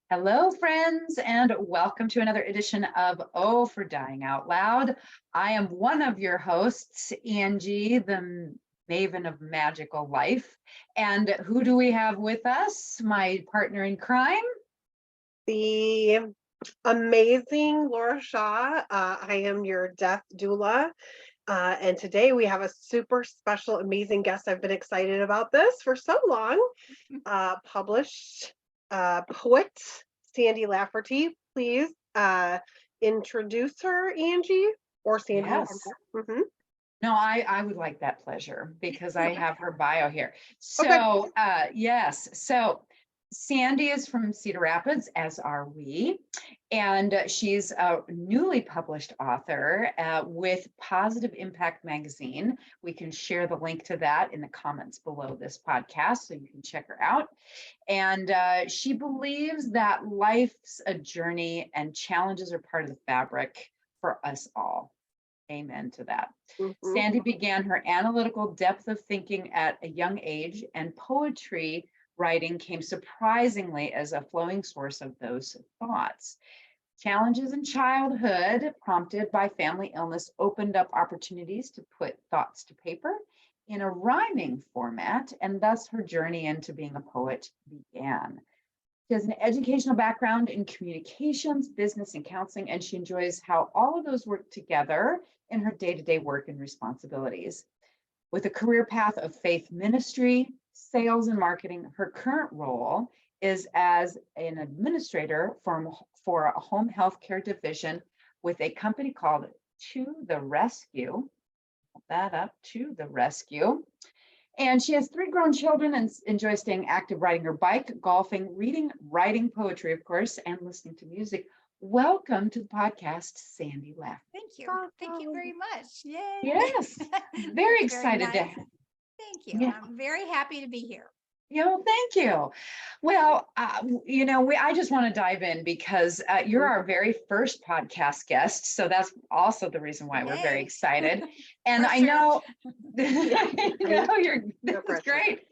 Hello, friends, and welcome to another edition of Oh for Dying Out Loud. I am one of your hosts, Angie, the maven of magical life. And who do we have with us? My partner in crime? The amazing Laura Shaw. I am your death doula. And today we have a super special, amazing guest. I've been excited about this for so long. Published poet Sandi Lafferty. Please introduce her, Angie, or Sandy. Yes. Mhm. No, I would like that pleasure because I have her bio here. Okay. Yes. So Sandy is from Cedar Rapids, as are we. And she's a newly published author with Positive Impact Magazine. We can share the link to that in the comments below this podcast so you can check her out. And she believes that life's a journey and challenges are part of the fabric for us all. Amen to that. Mhm. Sandy began her analytical depth of thinking at a young age, and poetry writing came surprisingly as a flowing source of those thoughts. Challenges in childhood, prompted by family illness, opened up opportunities to put thoughts to paper in a rhyming format, and thus her journey into being a poet began. She has an educational background in communications, business, and counseling, and she enjoys how all of those work together in her day-to-day work and responsibilities. With a career path of faith ministry, sales, and marketing, her current role is as an administrator for a home health care division with a company called To the Rescue. Put that up, To the Rescue. And she has 3 grown children and enjoys staying active, riding her bike, golfing, reading, writing poetry, of course, and listening to music. Welcome to the podcast, Sandi Lafferty. Thank you. Thank you very much. Yay. Yes, very excited to. Nice. Thank you. Yeah. I'm very happy to be here. Well, thank you. Well, I just want to dive in because you're our very first podcast guest. So that's also the reason why we're very Yay. excited. And For I sure. know, No this is pressure. great.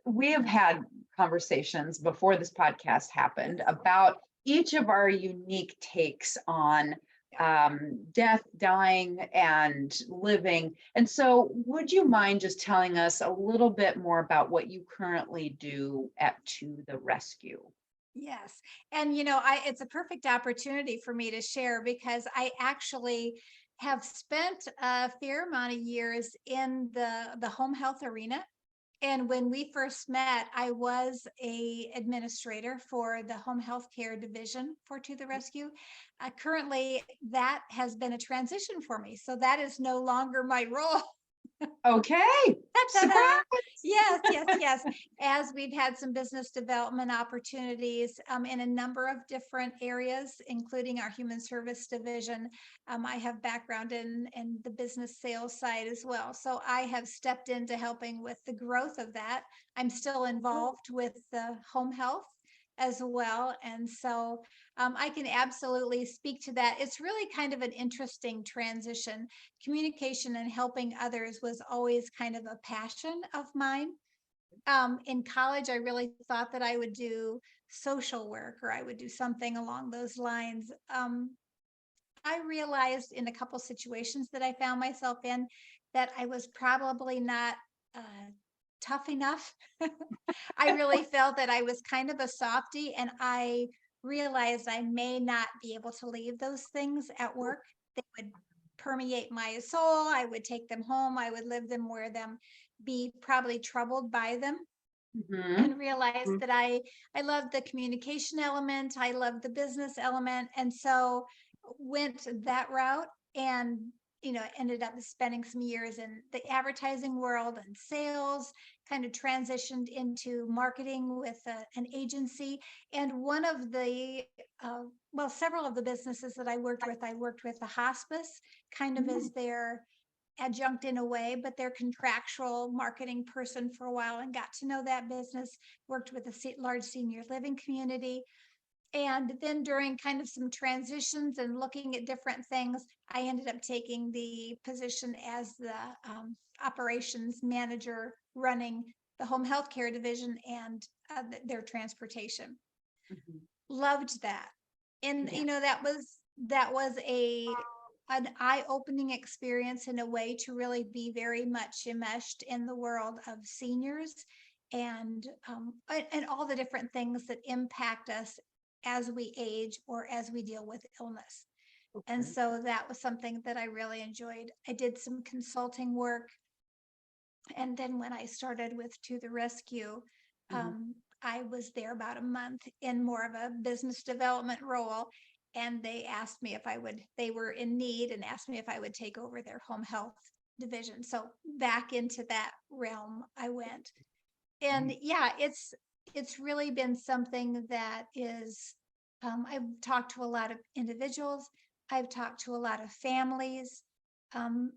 We have had conversations before this podcast happened about each of our unique takes on death, dying, and living. And so, would you mind just telling us a little bit more about what you currently do at To the Rescue? Yes. And it's a perfect opportunity for me to share because I actually have spent a fair amount of years in the home health arena. And when we first met, I was a administrator for the home health care division for To the Rescue. Currently, that has been a transition for me. So that is no longer my role. Okay. Surprise. Yes. As we've had some business development opportunities in a number of different areas, including our human service division. I have background in the business sales side as well. So I have stepped into helping with the growth of that. I'm still involved with the home health as well. And so I can absolutely speak to that. It's really kind of an interesting transition. Communication and helping others was always kind of a passion of mine. In college, I really thought that I would do social work or I would do something along those lines. I realized in a couple situations that I found myself in that I was probably not tough enough. I really felt that I was kind of a softie, and I realized I may not be able to leave those things at work. They would permeate my soul. I would take them home. I would live them, wear them, be probably troubled by them, and realized that I love the communication element. I love the business element. And so went that route and ended up spending some years in the advertising world and sales, kind of transitioned into marketing with an agency. And one of the, several of the businesses that I worked with a hospice kind of as their adjunct in a way, but their contractual marketing person for a while, and got to know that business, worked with a large senior living community. And then during kind of some transitions and looking at different things, I ended up taking the position as the operations manager running the home health care division and their transportation. Mhm. Loved that. And Yeah. that was an eye-opening experience in a way to really be very much enmeshed in the world of seniors and all the different things that impact us as we age or as we deal with illness. And Okay. so that was something that I really enjoyed. I did some consulting work. And then when I started with To the Rescue, Mhm. I was there about a month in more of a business development role. And they asked me if I would, they were in need and asked me if I would take over their home health division. So back into that realm I went. And Right. yeah, it's really been something that is, I've talked to a lot of individuals. I've talked to a lot of families.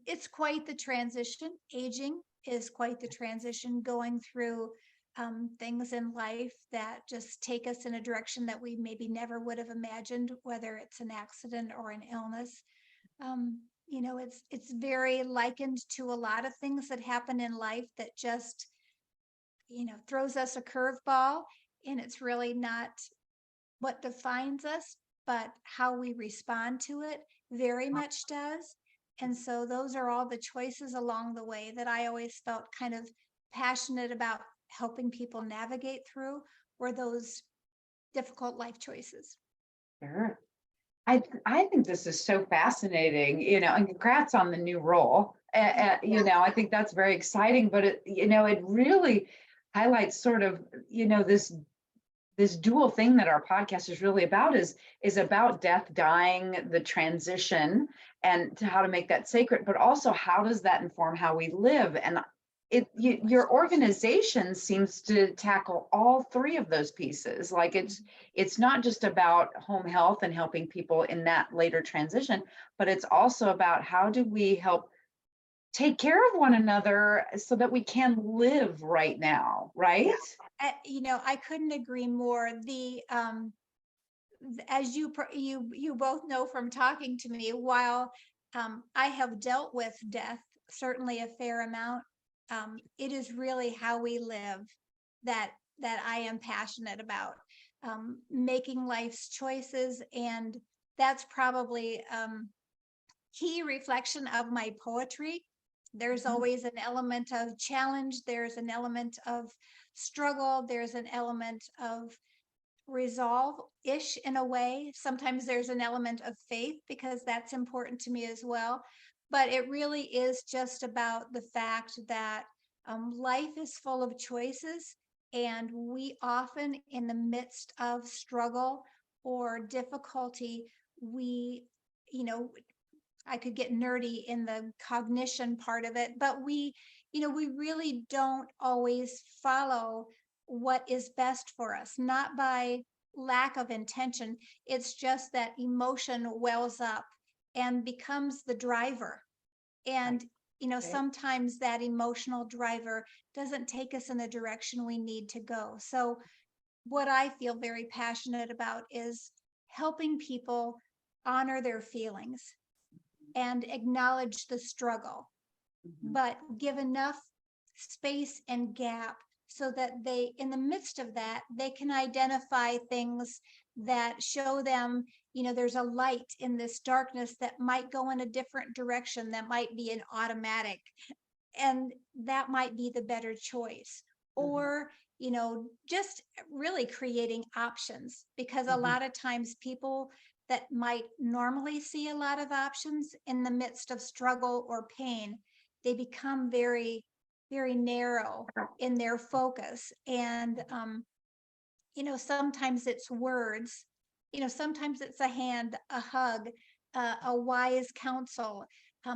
It's quite the transition. Aging is quite the transition, going through things in life that just take us in a direction that we maybe never would have imagined, whether it's an accident or an illness. It's very likened to a lot of things that happen in life that just throws us a curveball, and it's really not what defines us, but how we respond to it very much does. And so those are all the choices along the way that I always felt kind of passionate about helping people navigate through, were those difficult life choices. Sure. I think this is so fascinating, and congrats on the new role. I think that's very exciting, but it really highlights sort of, this dual thing that our podcast is really about is about death, dying, the transition, and to how to make that sacred, but also how does that inform how we live? And your organization seems to tackle all three of those pieces. Like it's not just about home health and helping people in that later transition, but it's also about how do we help take care of one another so that we can live right now, right? I couldn't agree more. As you both know from talking to me, while I have dealt with death certainly a fair amount, it is really how we live that I am passionate about, making life's choices, and that's probably key reflection of my poetry. There's Mhm. always an element of challenge, there's an element of struggle, there's an element of resolve-ish in a way. Sometimes there's an element of faith because that's important to me as well. But it really is just about the fact that life is full of choices, and we often, in the midst of struggle or difficulty, we, you know, I could get nerdy in the cognition part of it, but we really don't always follow what is best for us, not by lack of intention. It's just that emotion wells up and becomes the driver. Right. And, Right. sometimes that emotional driver doesn't take us in the direction we need to go. So, what I feel very passionate about is helping people honor their feelings and acknowledge the struggle, Mhm. but give enough space and gap so that they, in the midst of that, they can identify things that show them, there's a light in this darkness that might go in a different direction, that might be an automatic, and that might be the better choice. Mhm. Or, just really creating options, because a Mhm. lot of times people that might normally see a lot of options in the midst of struggle or pain, they become very, very narrow in their focus. And, sometimes it's words, sometimes it's a hand, a hug, a wise counsel.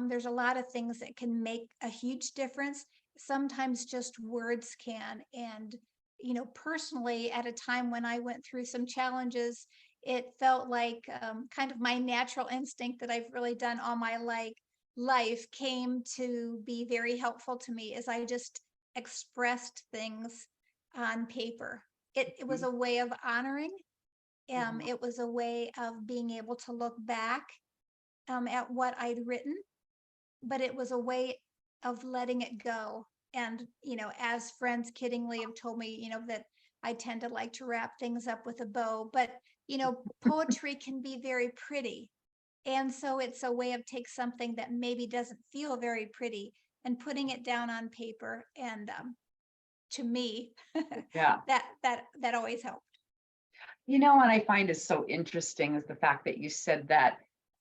There's a lot of things that can make a huge difference. Sometimes just words can. And, personally, at a time when I went through some challenges, it felt like kind of my natural instinct that I've really done all my life came to be very helpful to me, as I just expressed things on paper. It was Mhm. a way of honoring. Mhm. It was a way of being able to look back at what I'd written, but it was a way of letting it go. And, as friends kiddingly have told me, that I tend to like to wrap things up with a bow, but poetry can be very pretty. And so it's a way of take something that maybe doesn't feel very pretty and putting it down on paper. And to me, Yeah. that always helps. What I find is so interesting is the fact that you said that,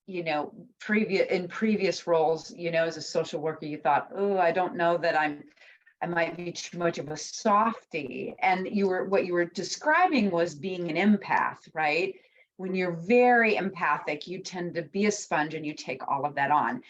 in previous roles, as a social worker, you thought, oh, I don't know that I might be too much of a softie. And what you were describing was being an empath, right? When you're very empathic, you tend to be a sponge and you take all of that on.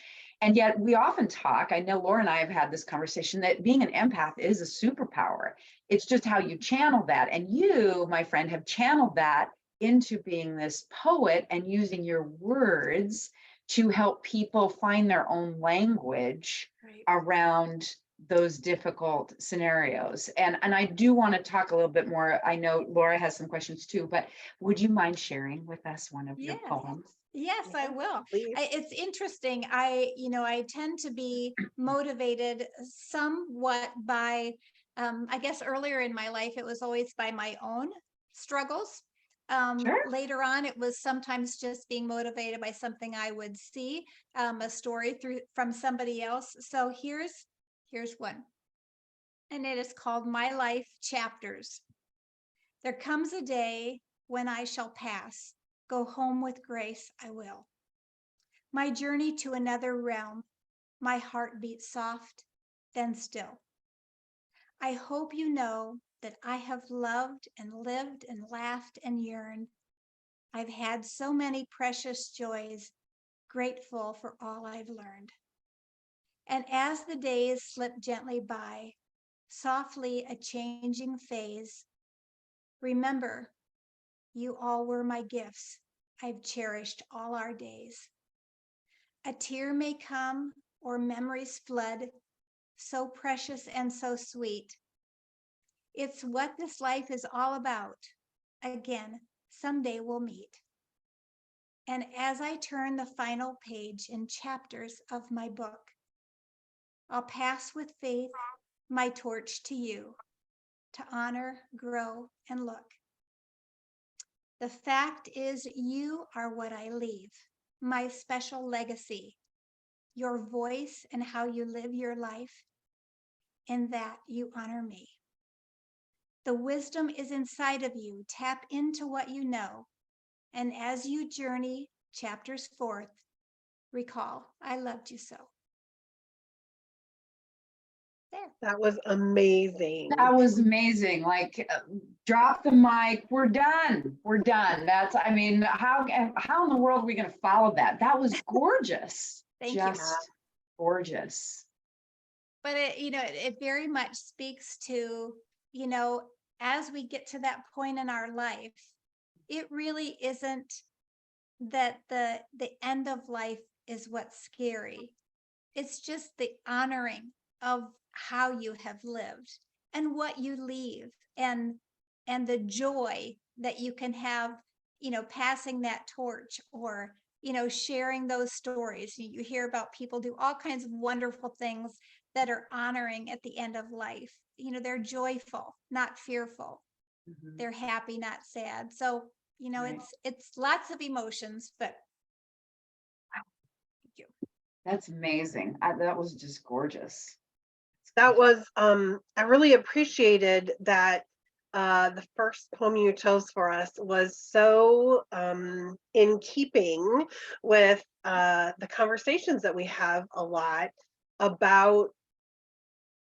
And yet we often talk, I know Laura and I have had this conversation, that being an empath is a superpower. It's just how you channel that. And you, my friend, have channeled that into being this poet and using your words to help people find their own language around those difficult scenarios. And I do want to talk a little bit more. I know Laura has some questions too, but would you mind sharing with us one of your poems? Yes, I will. Please. It's interesting. I tend to be motivated somewhat by, I guess earlier in my life, it was always by my own struggles. Sure. Later on, it was sometimes just being motivated by something I would see, a story from somebody else. So here's one, and it is called My Life Chapters. There comes a day when I shall pass. Go home with grace, I will. My journey to another realm, my heart beats soft, then still. I hope you know that I have loved and lived and laughed and yearned. I've had so many precious joys, grateful for all I've learned. And as the days slip gently by, softly a changing phase, remember, you all were my gifts. I've cherished all our days. A tear may come or memories flood, so precious and so sweet. It's what this life is all about. Again, someday we'll meet. And as I turn the final page in chapters of my book, I'll pass with faith my torch to you to honor, grow, and look. The fact is, you are what I leave, my special legacy, your voice and how you live your life, in that you honor me. The wisdom is inside of you. Tap into what you know. And as you journey chapters forth, recall, I loved you so. There. That was amazing. That was amazing. Like, drop the mic. We're done. We're done. How in the world are we going to follow that? That was gorgeous. Thank you. Just gorgeous. But it very much speaks to, as we get to that point in our life, it really isn't that the end of life is what's scary. It's just the honoring of how you have lived and what you leave and the joy that you can have, passing that torch or, sharing those stories. You hear about people do all kinds of wonderful things that are honoring at the end of life. They're joyful, not fearful. Mhm. They're happy, not sad. So, Right. it's lots of emotions, but thank you. That's amazing. That was just gorgeous. That was, I really appreciated that the first poem you chose for us was so in keeping with the conversations that we have a lot about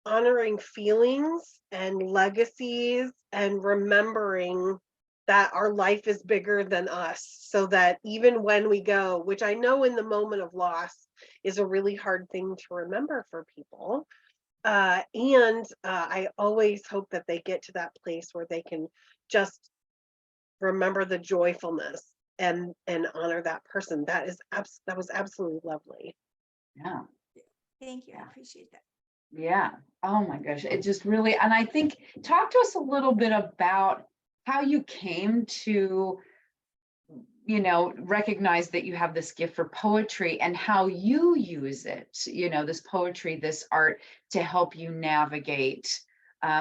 honoring feelings and legacies and remembering that our life is bigger than us, so that even when we go, which I know in the moment of loss is a really hard thing to remember for people, and I always hope that they get to that place where they can just remember the joyfulness and honor that person. That was absolutely lovely. Yeah. Thank you. Yeah. I appreciate that. Yeah. Oh my gosh. It just really, and I think, talk to us a little bit about how you came to, recognize that you have this gift for poetry and how you use it, this poetry, this art, to help you navigate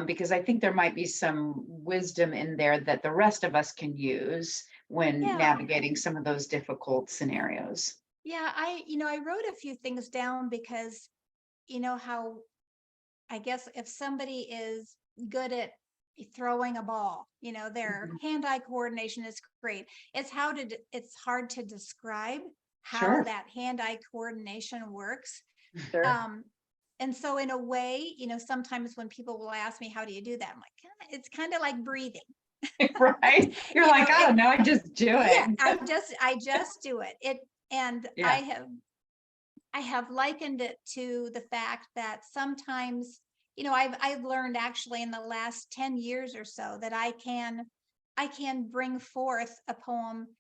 because I think there might be some wisdom in there that the rest of us can use when Yeah. navigating some of those difficult scenarios. Yeah, I wrote a few things down because how I guess if somebody is good at throwing a ball, their Mhm. hand-eye coordination is great. It's hard to describe how Sure. that hand-eye coordination works. Sure. And so in a way, sometimes when people will ask me, how do you do that? I'm like, it's kind of like breathing. Right? You're You like, know, oh, no, I just do Yeah, it. I just do it. And Yeah. I have likened it to the fact that sometimes, I've learned actually in the last 10 years or so that I can bring forth a poem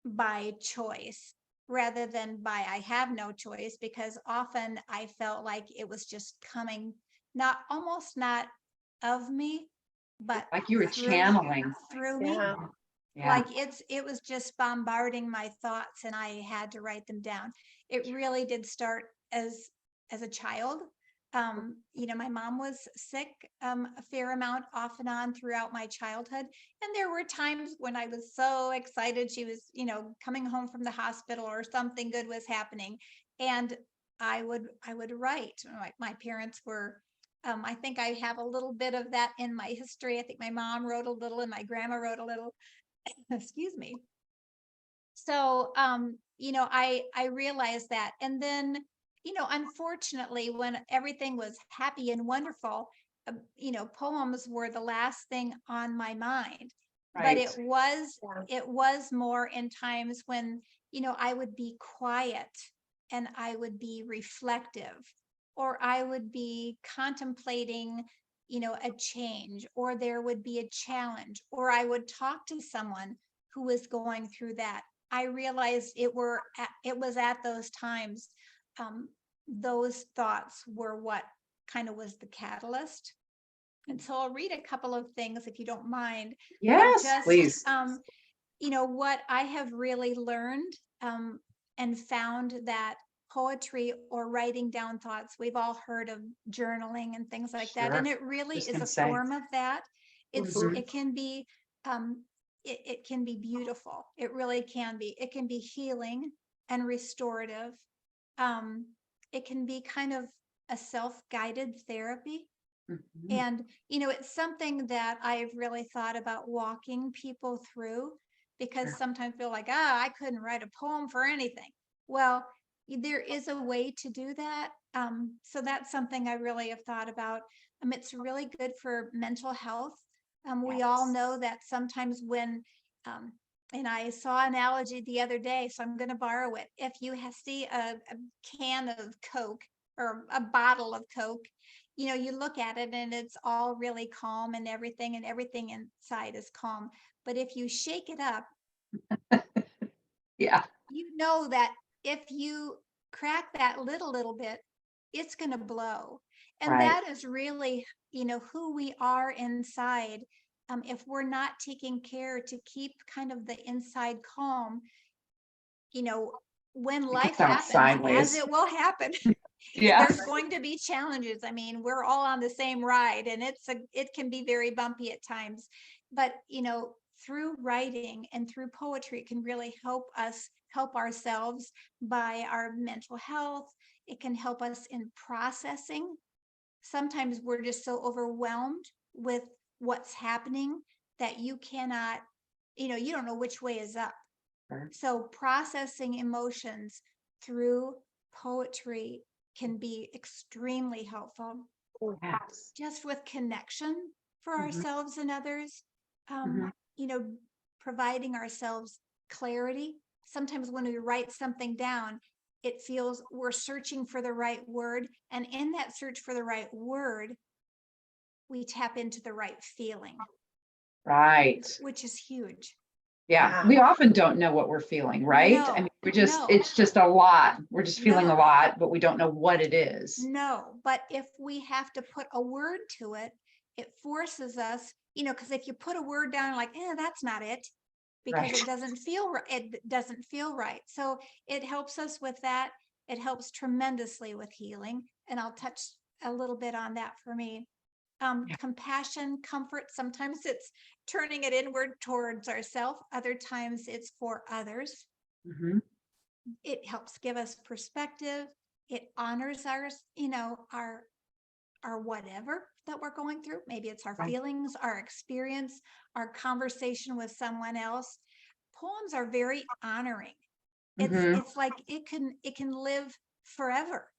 by choice rather than by I have no choice, because often I felt like it was just coming almost not of me, but Like you were through channeling. me. Yeah. Yeah. Like it was just bombarding my thoughts and I had to write them down. It really did start as a child. My mom was sick a fair amount off and on throughout my childhood. And there were times when I was so excited she was, coming home from the hospital or something good was happening. And I would write. Like my parents were I think I have a little bit of that in my history. I think my mom wrote a little and my grandma wrote a little. Excuse me. So I realized that. And then unfortunately, when everything was happy and wonderful, poems were the last thing on my mind. But Right. it was more in times when I would be quiet and I would be reflective, or I would be contemplating a change, or there would be a challenge, or I would talk to someone who was going through that. I realized it was at those times, those thoughts were what kind of was the catalyst. And so I'll read a couple of things if you don't mind. Yes, please. What I have really learned, and found that poetry or writing down thoughts, we've all heard of journaling and things like that. And Sure. it really Just is gonna a say. form of that. Mhm. It can be, it can be beautiful. It really can be. It can be healing and restorative. Um, it can be kind of a self-guided therapy. Mhm. And, it's something that I've really thought about walking people through, because Sure. sometimes feel like, I couldn't write a poem for anything. Well, there is a way to do that. So that's something I really have thought about. It's really good for mental health. We all Yes. know that sometimes um, and I saw an analogy the other day, so I'm going to borrow it. If you see a can of Coke or a bottle of Coke, you look at it and it's all really calm and everything inside is calm. But if you shake it up, Yeah. you know that if you crack that little bit, it's going to blow. And Right. that is really, who we are inside. If we're not taking care to keep kind of the inside calm, you know, when It life gets out happens, as sideways. it will happen, Yeah. there's going to be challenges. I mean, we're all on the same ride and it can be very bumpy at times, but through writing and through poetry, it can really help us help ourselves by our mental health. It can help us in processing. Sometimes we're just so overwhelmed with what's happening that you cannot, you don't know which way is up. Sure. So processing emotions through poetry can be extremely helpful, Yes. just with connection for Mhm. ourselves and others. Mhm. You know, providing ourselves clarity. Sometimes when we write something down, it feels we're searching for the right word. And in that search for the right word, we tap into the right feeling, Right. which is huge. Yeah. Yeah. We often don't know what we're feeling, right? I mean, No. it's just a lot. We're just feeling a No. lot, but we don't know what it is. No, but if we have to put a word to it, it forces us, because if you put a word down like, that's not it, because Right. it doesn't feel right. It doesn't feel right. So it helps us with that. It helps tremendously with healing. And I'll touch a little bit on that for me. compassion, comfort. Sometimes it's turning it inward towards ourselves. Other times it's for others. Mhm. It helps give us perspective. It honors our whatever that we're going through. Maybe it's our Right. feelings, our experience, our conversation with someone else. Poems are very honoring. Mhm. It's like it can live forever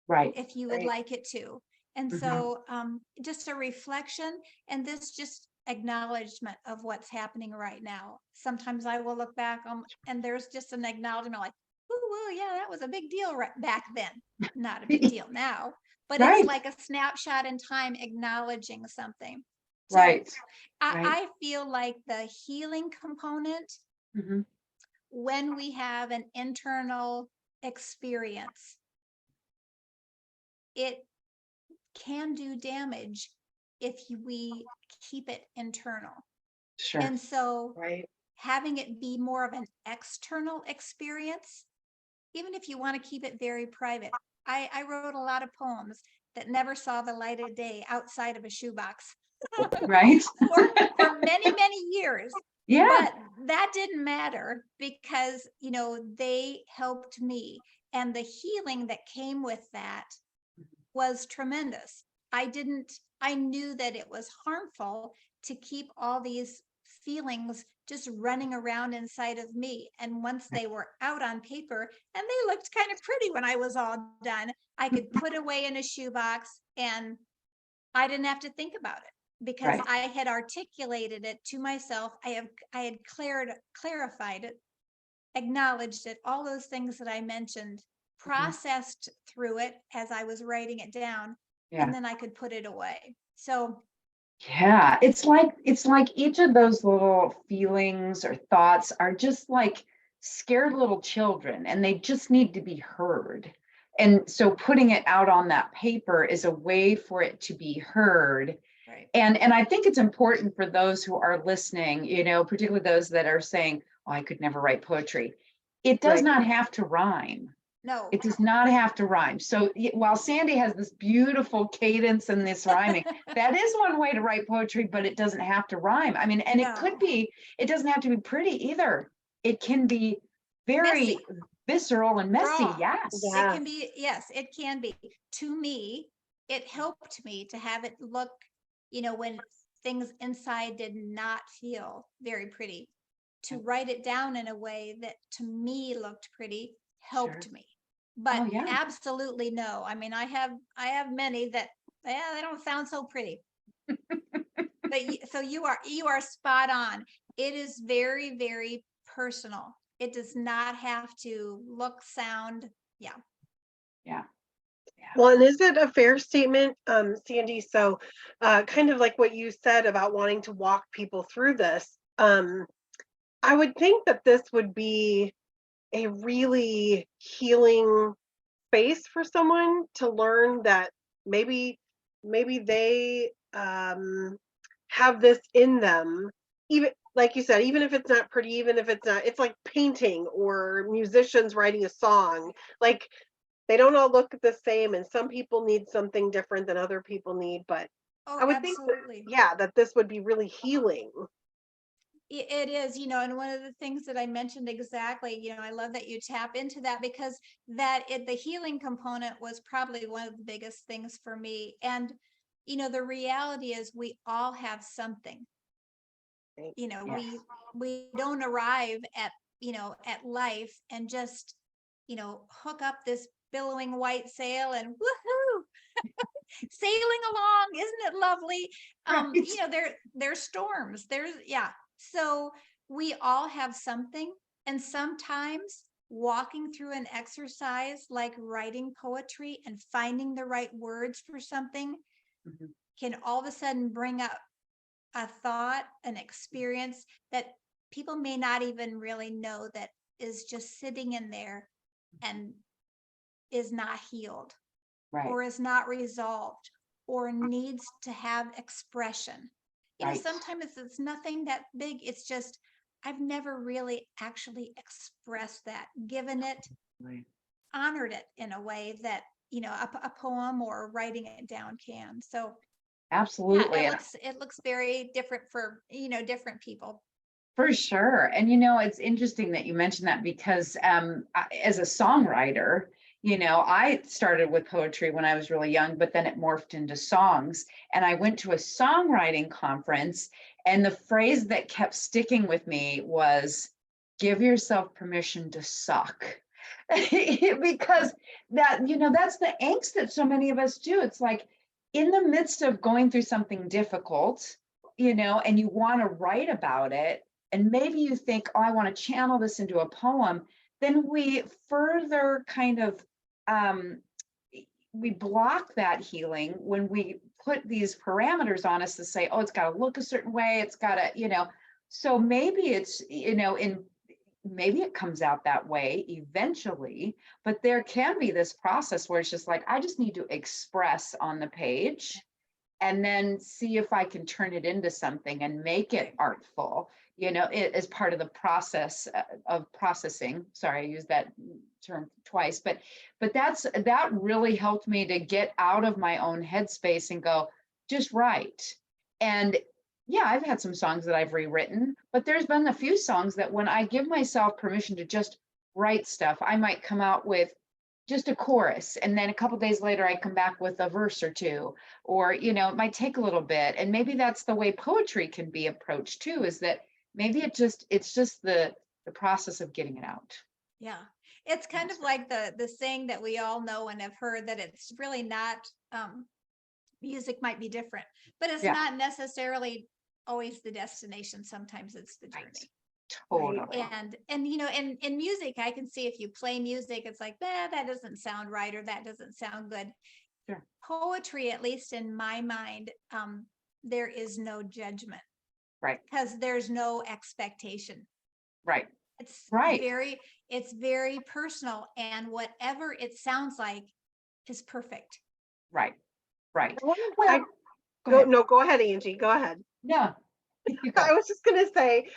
Right. if you would Right. like it to. And Mhm. so just a reflection and this just acknowledgement of what's happening right now. Sometimes I will look back and there's just an acknowledgement like, ooh, yeah, that was a big deal right back then. Not a big deal now, but it's Right. like a snapshot in time acknowledging something. So Right. Right. I feel like the healing component, Mhm. when we have an internal experience, it can do damage if we keep it internal. Sure. And so Right. having it be more of an external experience, even if you want to keep it very private. I wrote a lot of poems that never saw the light of day outside of a shoebox Right. for many, many years. Yeah. But that didn't matter because, they helped me. And the healing that came with that was tremendous. I knew that it was harmful to keep all these feelings just running around inside of me. And once they were out on paper and they looked kind of pretty when I was all done, I could put away in a shoebox and I didn't have to think about it because Right. I had articulated it to myself. I had clarified it, acknowledged it, all those things that I mentioned, processed through it as I was writing it down, Yeah. and then I could put it away. So Yeah. It's like each of those little feelings or thoughts are just like scared little children and they just need to be heard. And so putting it out on that paper is a way for it to be heard. right. And I think it's important for those who are listening, particularly those that are saying, "Oh, I could never write poetry." It does Right. not have to rhyme. No. It does not have to rhyme. So while Sandi has this beautiful cadence and this rhyming, that is one way to write poetry, but it doesn't have to rhyme. I mean, and it could No. be, it doesn't have to be pretty either. It can be very Messy. visceral and messy. Raw. Yes. It Yeah. can be, yes, it can be. To me, it helped me to have it look, when things inside did not feel very pretty, to write it down in a way that to me looked pretty Sure. helped me. But Oh, yeah. absolutely no. I mean, I have many that, yeah, they don't sound so pretty. But so you are spot on. It is very, very personal. It does not have to look, sound. Yeah. Yeah. Well, and is it a fair statement, Sandi? So, kind of like what you said about wanting to walk people through this. I would think that this would be a really healing space for someone to learn that maybe they have this in them, even like you said, even if it's not pretty, even if it's not, it's like painting or musicians writing a song. Like they don't all look the same, and some people need something different than other people need. But Oh, I would think that, absolutely. yeah, that this would be really healing. It is, and one of the things that I mentioned exactly, I love that you tap into that because the healing component was probably one of the biggest things for me. And, the reality is we all have something, Right. Yes. we don't arrive at life and just, hook up this billowing white sail and woohoo, sailing along. Isn't it lovely? Right. There's storms. Yeah. So we all have something. And sometimes walking through an exercise like writing poetry and finding the right words for something Mhm. can all of a sudden bring up a thought, an experience that people may not even really know that is just sitting in there and is not healed Right. or is not resolved or needs to have expression. Right. Sometimes it's nothing that big. It's just, I've never really actually expressed that, given it, Right. honored it in a way that, a poem or writing it down can. So Absolutely. And it looks very different for, different people. for sure. And it's interesting that you mentioned that because as a songwriter, I started with poetry when I was really young, but then it morphed into songs. And I went to a songwriting conference, and the phrase that kept sticking with me was, give yourself permission to suck. Because that's the angst that so many of us do. It's like in the midst of going through something difficult, and you want to write about it, and maybe you think, oh, I want to channel this into a poem, then we further kind of we block that healing when we put these parameters on us to say, oh, it's got to look a certain way, it's got to, so maybe it's, maybe it comes out that way eventually, but there can be this process where it's just like, I just need to express on the page and then see if I can turn it into something and make it artful, it is part of the process of processing. Sorry, I used that term twice, but that really helped me to get out of my own headspace and go, just write. And yeah, I've had some songs that I've rewritten, but there's been a few songs that when I give myself permission to just write stuff, I might come out with just a chorus, and then a couple of days later I come back with a verse or two, or it might take a little bit. And maybe that's the way poetry can be approached too, is that maybe it's just the process of getting it out. Yeah. It's kind of like the saying that we all know and have heard, that it's really not, music might be different, but it's Yeah. not necessarily always the destination. Sometimes it's the journey. Right. Totally. And in music, I can see if you play music, it's like, that doesn't sound right, or that doesn't sound good. Sure. Poetry, at least in my mind, there is no judgment. Right. Because there's no expectation. Right. It's right. It's very personal, and whatever it sounds like is perfect. Right. Right. Well, Go ahead. No, go ahead, Angie. Go ahead. No. I was just going to say,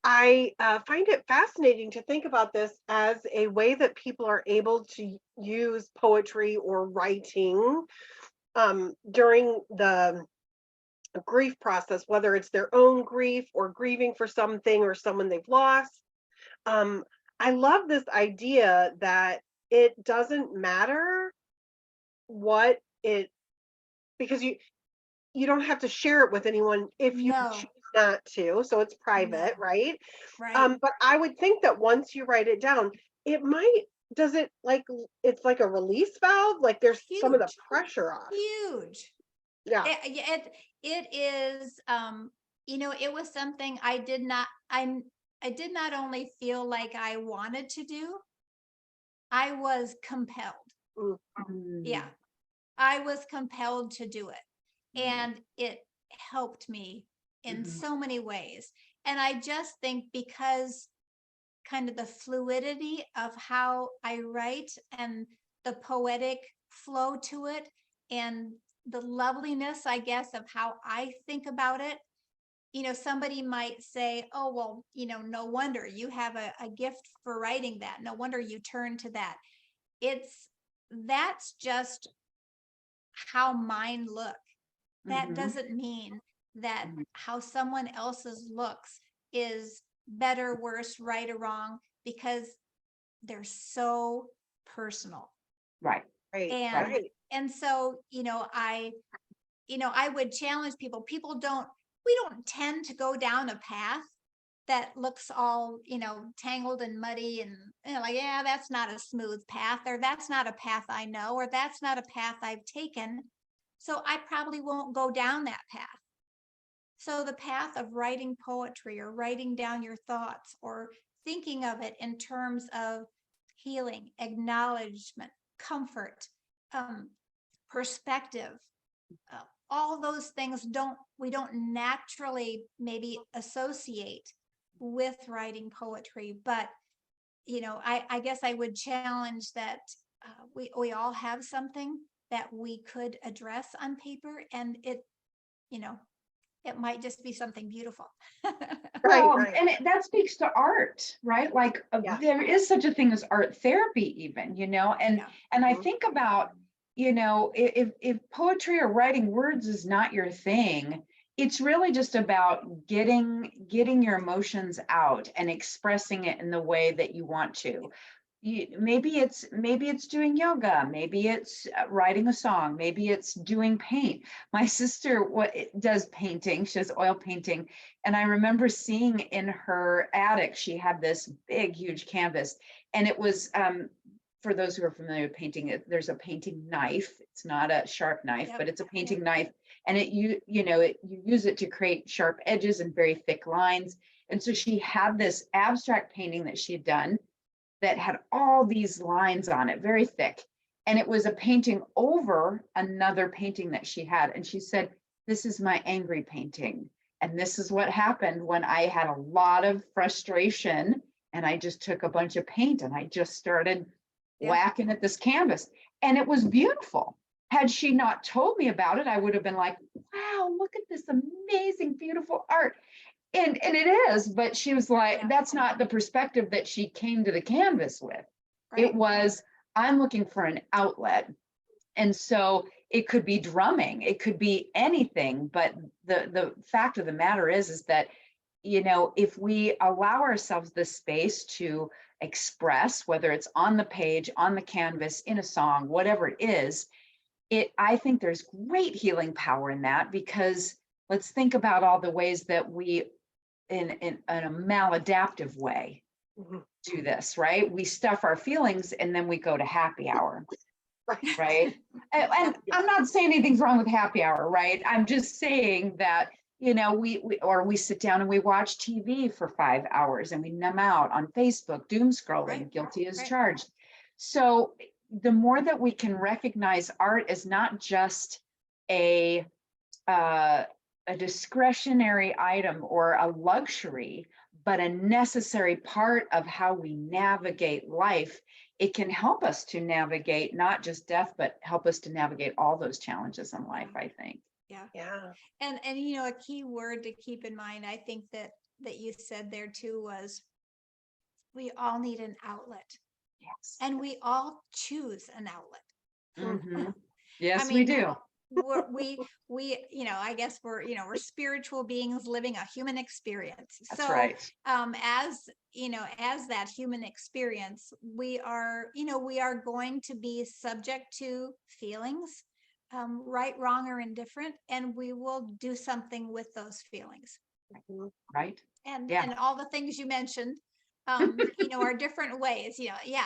I find it fascinating to think about this as a way that people are able to use poetry or writing during the grief process, whether it's their own grief or grieving for something or someone they've lost. I love this idea that it doesn't matter what it, because you don't have to share it with anyone if you choose not to, so it's private, right? But I would think that once you write it down, it might, does it, like, it's like a release valve, like there's some of the pressure off. Huge. Yeah. It is, it was something I did not only feel like I wanted to do, I was compelled. Mm-hmm. Yeah, I was compelled to do it, and it helped me in so many ways. And I just think, because kind of the fluidity of how I write and the poetic flow to it, and the loveliness, I guess, of how I think about it. Somebody might say, oh, well, no wonder you have a gift for writing that. No wonder you turn to that. That's just how mine look. That doesn't mean that how someone else's looks is better, worse, right, or wrong, because they're so personal. Right. And so, I would challenge people. We don't tend to go down a path that looks all, tangled and muddy and like, yeah, that's not a smooth path, or that's not a path I know, or that's not a path I've taken. So I probably won't go down that path. So the path of writing poetry, or writing down your thoughts, or thinking of it in terms of healing, acknowledgement, comfort, perspective, all those things we don't naturally maybe associate with writing poetry. But I guess I would challenge that we all have something that we could address on paper, and it might just be something beautiful. Right. And that speaks to art, right? Like there is such a thing as art therapy even, and I think about if poetry or writing words is not your thing, it's really just about getting your emotions out and expressing it in the way that you want to. Maybe it's doing yoga, maybe it's writing a song, maybe it's doing paint. My sister does painting, she does oil painting, and I remember seeing in her attic she had this big huge canvas, and it was for those who are familiar with painting, there's a painting knife. It's not a sharp knife, Yep. but it's a painting knife, and you use it to create sharp edges and very thick lines. And so she had this abstract painting that she had done that had all these lines on it, very thick. And it was a painting over another painting that she had. And she said, "This is my angry painting. And this is what happened when I had a lot of frustration. And I just took a bunch of paint and I just started whacking at this canvas." And it was beautiful. Had she not told me about it, I would have been like, "Wow, look at this amazing, beautiful art." And it is, but she was like, that's not the perspective that she came to the canvas with. Right. It was, I'm looking for an outlet. And so it could be drumming, it could be anything. But the fact of the matter is that, if we allow ourselves the space to express, whether it's on the page, on the canvas, in a song, whatever it is, I think there's great healing power in that, because let's think about all the ways that we in a maladaptive way do this, right? We stuff our feelings and then we go to happy hour, right? And I'm not saying anything's wrong with happy hour, right? I'm just saying that, we sit down and we watch TV for 5 hours and we numb out on Facebook, doom scrolling, guilty as charged. So the more that we can recognize art as not just a discretionary item or a luxury, but a necessary part of how we navigate life, it can help us to navigate not just death, but help us to navigate all those challenges in life, I think. Yeah. And a key word to keep in mind, I think that you said there too, was we all need an outlet. Yes. And we all choose an outlet. Mm-hmm. Yes, I mean, we do. I guess we're spiritual beings living a human experience. That's So, right. as that human experience, we are going to be subject to feelings, right, wrong, or indifferent, and we will do something with those feelings. Right. And Yeah. and all the things you mentioned, are different ways.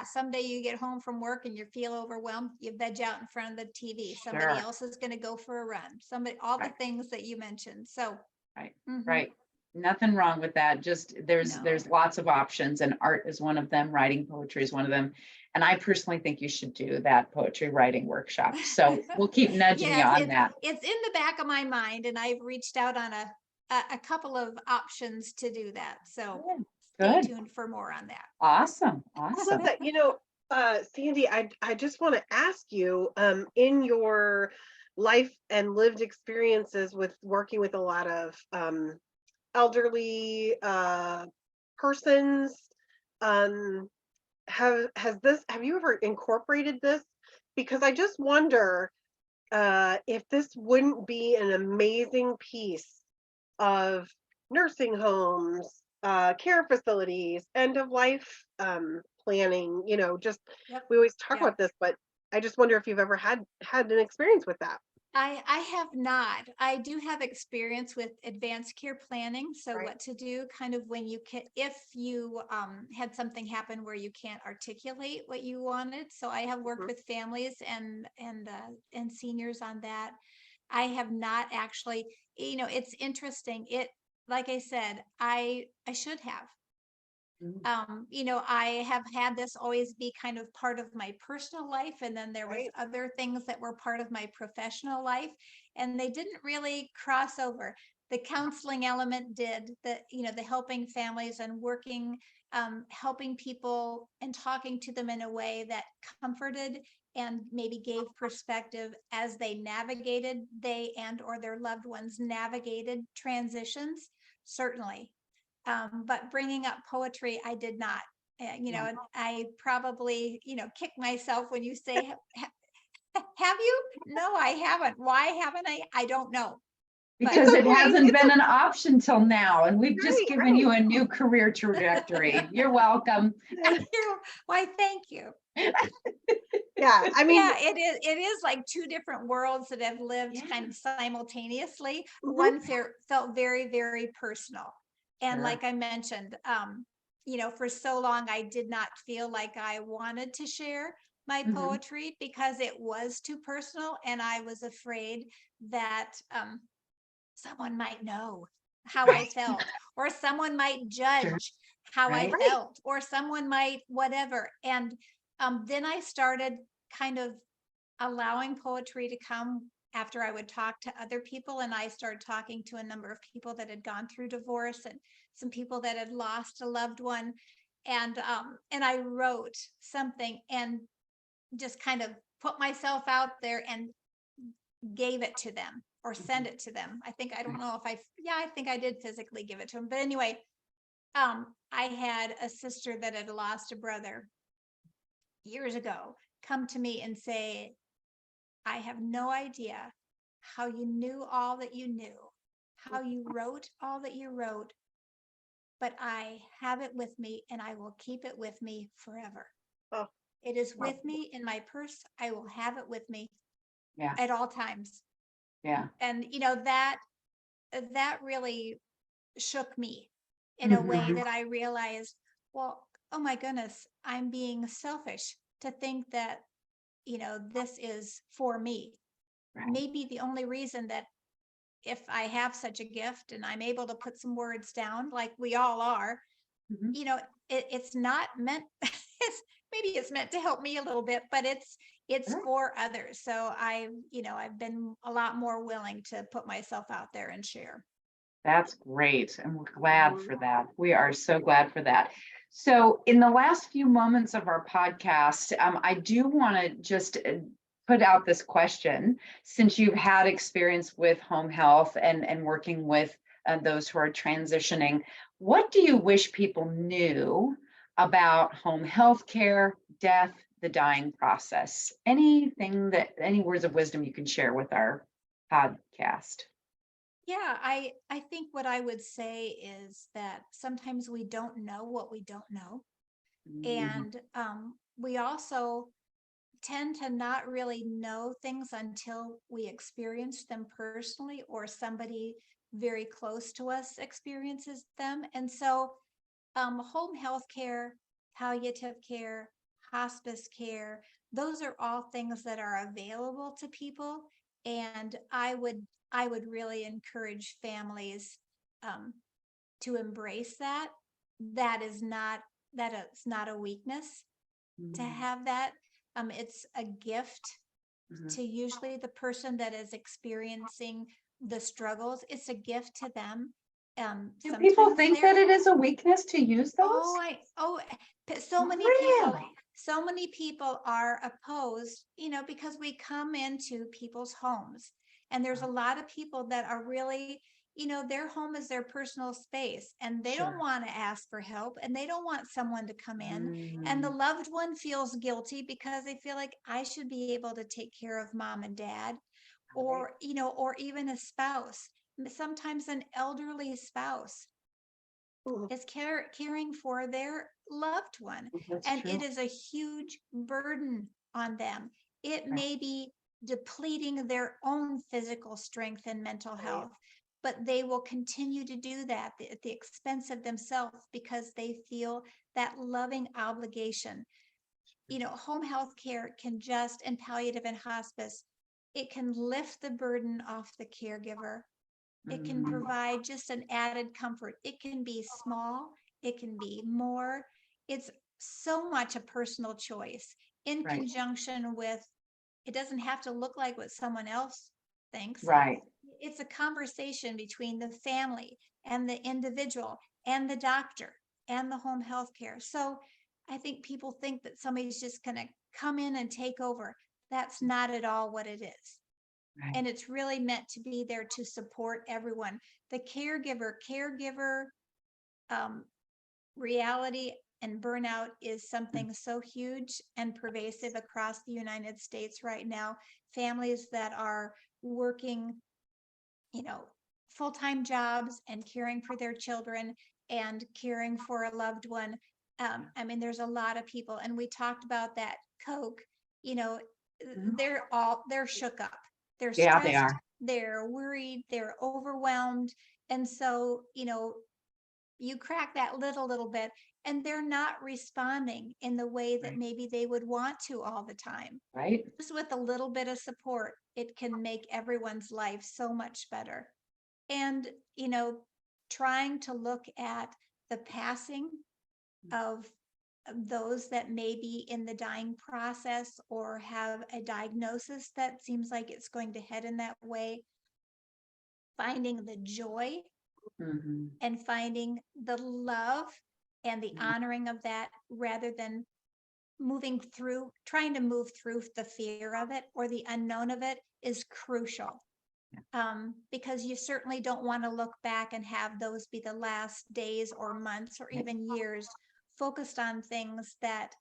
Someday you get home from work and you feel overwhelmed, you veg out in front of the TV. Somebody Sure. else is going to go for a run. All the Right. things that you mentioned. So, Right. mhm. Right. Nothing wrong with that. Just there's lots of options, and art is one of them. Writing poetry is one of them. And I personally think you should do that poetry writing workshop. So we'll keep nudging you on that. It's in the back of my mind, and I've reached out on a couple of options to do that. So stay tuned for more on that. Awesome. I love Awesome. that. Sandy, I just want to ask you, in your life and lived experiences with working with a lot of elderly persons, have you ever incorporated this? Because I just wonder if this wouldn't be an amazing piece of nursing homes, care facilities, end of life planning. We always talk about this, but I just wonder if you've ever had an experience with that. I have not. I do have experience with advanced care planning. So what to do kind of when if you had something happen where you can't articulate what you wanted. So I have worked with families and seniors on that. I have not actually, it's interesting. Like I said, I should have. I have had this always be kind of part of my personal life, and then there was other things that were part of my professional life, and they didn't really cross over. The counseling element did, the helping families and working, helping people and talking to them in a way that comforted and maybe gave perspective as they or their loved ones navigated transitions, certainly. But bringing up poetry, I did not. And I probably, kick myself when you say Have you? No, I haven't. Why haven't I? I don't know. But Because it okay. hasn't been an option till now, and we've just Right, given you right. a new career trajectory. You're welcome. why, thank you. Yeah, I mean, Yeah, it is like two different worlds that have lived Yeah. kind of simultaneously. mhm, Felt very, very personal. And Sure. like I mentioned, for so long I did not feel like I wanted to share my Mhm. poetry because it was too personal, and I was afraid that someone might know how I Right. felt, or someone might Sure. judge how I Right. right. felt, or someone might whatever. And then I started kind of allowing poetry to come after I would talk to other people. And I started talking to a number of people that had gone through divorce, and some people that had lost a loved one. And I wrote something and just kind of put myself out there and gave it to them or send Mhm. it to them. I don't Right. know if I think I did physically give it to them. But anyway, I had a sister that had lost a brother years ago come to me and say, I have no idea how you knew all that you knew, how you wrote all that you wrote, but I have it with me and I will keep it with me forever. Oh, It is Well, with me in my purse. I will have it with me yeah. at all times. Yeah. And that really shook me in a way Mhm. that I realized, well, oh my goodness, I'm being selfish to think that, this is for me. Right. Maybe the only reason that if I have such a gift and I'm able to put some words down, like we all are, Mhm. you know, it's not meant, maybe it's meant to help me a little bit, but it's Sure. for others. So I've been a lot more willing to put myself out there and share. That's great, and we're glad mhm, for that. We are so glad for that. So, in the last few moments of our podcast, I do want to just put out this question, since you've had experience with home health and working with those who are transitioning. What do you wish people knew about home health care, death, the dying process? Any words of wisdom you can share with our podcast? Yeah, I think what I would say is that sometimes we don't know what we don't know. Mhm. And we also tend to not really know things until we experience them personally, or somebody very close to us experiences them. And so home health care, palliative care, hospice care, those are all things that are available to people. And I would really encourage families um, to embrace that. That is not that is not a weakness to Mhm. have that. It's a gift Mhm. to usually the person that is experiencing the struggles. It's a gift to them. Do people Sometimes think they're that it is a weakness to use Oh, those? I oh so many people Really? so many people are opposed, because we come into people's homes, and there's a lot of people that are really, their home is their personal space, and they don't Sure. want to ask for help, and they don't want someone to come in, and the Mm, loved one feels guilty because they feel like I should be able to take care of mom and dad, right. or even a spouse, sometimes an elderly spouse mhm, is caring for their loved one. That's And it true. is a huge burden on them. It Right. may be depleting their own physical strength and mental right. health, but they will continue to do that at the expense of themselves because they feel that loving obligation. Home health care can just, and palliative and hospice, it can lift the burden off the caregiver. It can Mm, provide just an added comfort. It can be small, it can be more. It's so much a personal choice in right. conjunction with, it doesn't have to look like what someone else thinks. Right. It's a conversation between the family and the individual and the doctor and the home health care. So I think people think that somebody's just going to come in and take over. That's not at all what it is, Right. and it's really meant to be there to support everyone. The caregiver um, reality, and burnout is something so huge and pervasive across the United States right now. Families that are working, full-time jobs and caring for their children and caring for a loved one. I mean, there's a lot of people, and we talked about that Coke, Mhm. they're shook up. They're Yeah, they stressed, are. they're worried, they're overwhelmed. And so, you crack that lid a little bit and they're not responding in the way that Right. maybe they would want to all the time. Right. Just with a little bit of support, it can make everyone's life so much better. And, trying to look at the passing of those that may be in the dying process or have a diagnosis that seems like it's going to head in that way, finding the joy Mhm. and finding the love and the Mhm. honoring of that rather than trying to move through the fear of it or the unknown of it is crucial. Because you certainly don't want to look back and have those be the last days or months or even years focused on things that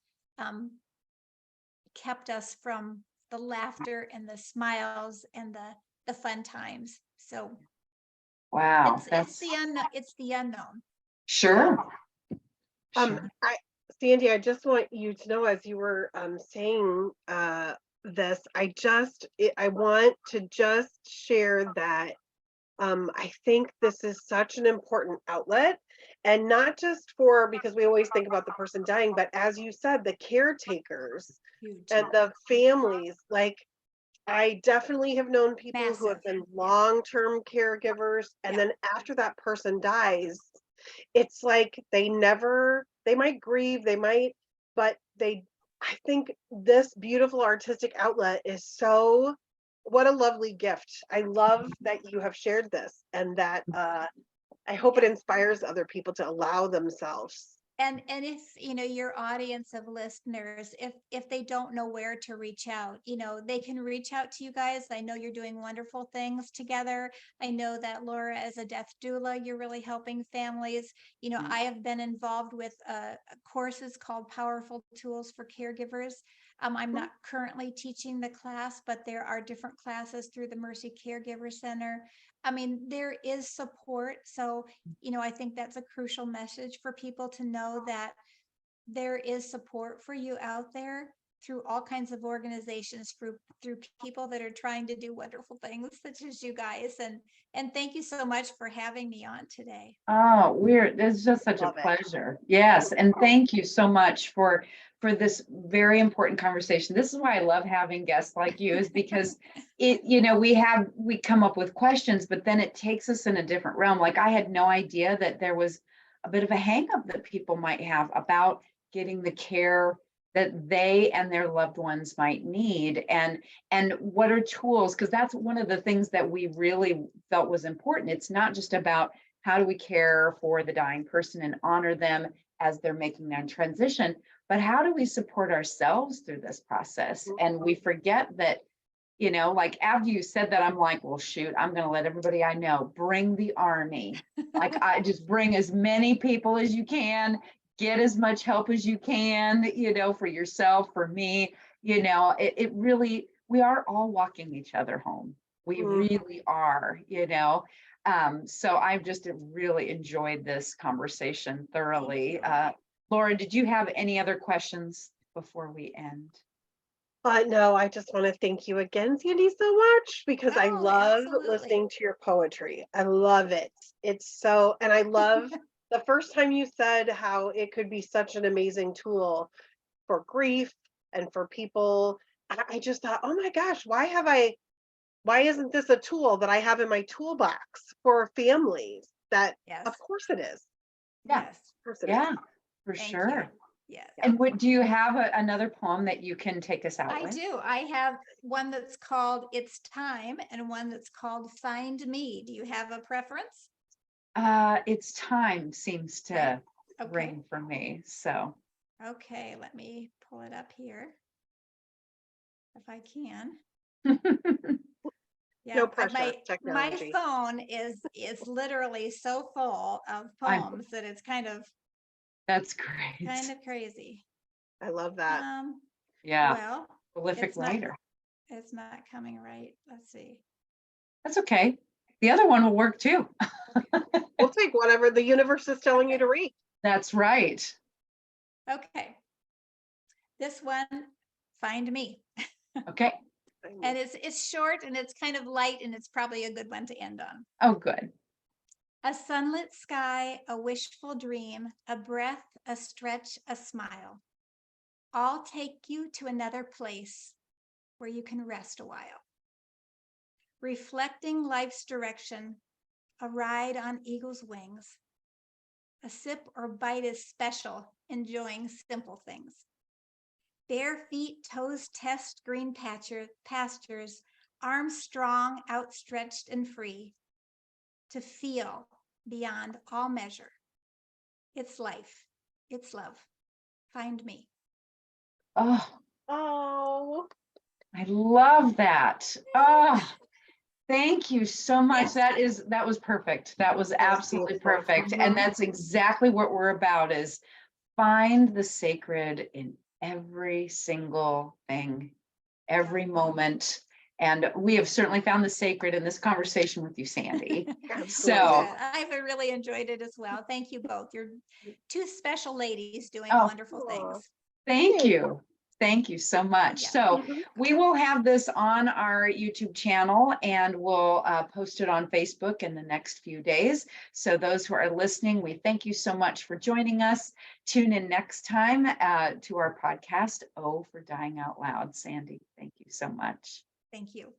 kept us from the laughter and the smiles and the fun times. So Wow, it's that's the unknown. sure. Sure. I, Sandy, I just want you to know, as you were saying this, I want to just share that I think this is such an important outlet, and not just because we always think about the person dying, but as you said, the caretakers Huge. and the families. Like, I definitely have known people who have Massive. been long-term caregivers, and Yeah. then after that person dies, it's like they might grieve, but I think this beautiful artistic outlet is what a lovely gift. I love that you have shared this, and that I hope it inspires other people to allow themselves. And if your audience of listeners, if they don't know where to reach out, they can reach out to you guys. I know you're doing wonderful things together. I know that Laura, as a death doula, you're really helping families. I have been involved with courses called Powerful Tools for Caregivers. I'm not currently teaching the class, but there are different classes through the Mercy Caregiver Center. I mean, there is support. So, I think that's a crucial message for people to know that there is support for you out there through all kinds of organizations, through people that are trying to do wonderful things, such as you guys. And thank you so much for having me on today. Oh, it's just such a Love it. pleasure. Yes, and thank you so much for this very important conversation. This is why I love having guests like you, is because we come up with questions, but then it takes us in a different realm. Like, I had no idea that there was a bit of a hang up that people might have about getting the care that they and their loved ones might need, and what are tools, because that's one of the things that we really felt was important. It's not just about how do we care for the dying person and honor them as they're making that transition, but how do we support ourselves through this process? And we forget that, like after you said that, I'm like, well, shoot, I'm going to let everybody I know bring the army. Like, I just bring as many people as you can, get as much help as you can, for yourself, for me. It really, we are all walking each other home. We really are. So I've just really enjoyed this conversation thoroughly. Laura, did you have any other questions before we end? No, I just want to thank you again, Sandy, so much, because I Oh, love absolutely. listening to your poetry. I love it. And I love the first time you said how it could be such an amazing tool for grief and for people. I just thought, oh my gosh, why isn't this a tool that I have in my toolbox for families? That, Yes. of course it is. Yeah. Yes. Of course it Yeah, is. for Thank sure. you. Yes. And do you have another poem that you can take us out I with? do. I have one that's called It's Time and one that's called Find Me. Do you have a preference? It's time seems to Okay. ring for me. So Okay, let me pull it up here if I can. Yeah, No pressure, my technology. phone is literally so full of I'm poems that it's kind of That's great. Kind of crazy. I love that. Yeah, Well, prolific it's not, writer. it's not coming right. Let's see. That's okay. The other one will work too. We'll take whatever the universe is telling you to read. That's right. Okay. This one, Find Me. Okay. And it's short and it's kind of light and it's probably a good one to end on. Oh, good. A sunlit sky, a wishful dream, a breath, a stretch, a smile. All take you to another place where you can rest a while. Reflecting life's direction, a ride on eagle's wings. A sip or bite is special, enjoying simple things. Bare feet, toes test green pastures, arms strong, outstretched and free. To feel beyond all measure. It's life, it's love. Find me. Oh, I love that. Oh, thank you so much. Yes. That was perfect. That was was absolutely beautiful. perfect. Mhm. And that's exactly what we're about is find the sacred in every single thing, every moment. And we have certainly found the sacred in this conversation with you, Sandy. So I've really enjoyed it as well. Thank you both. You're two special ladies doing wonderful things. thank you. Thank you so much. Yeah. So we will have this on our YouTube channel and we'll post it on Facebook in the next few days. So those who are listening, we thank you so much for joining us. Tune in next time to our podcast, Oh for Dying Out Loud. Sandy, thank you so much. Thank you.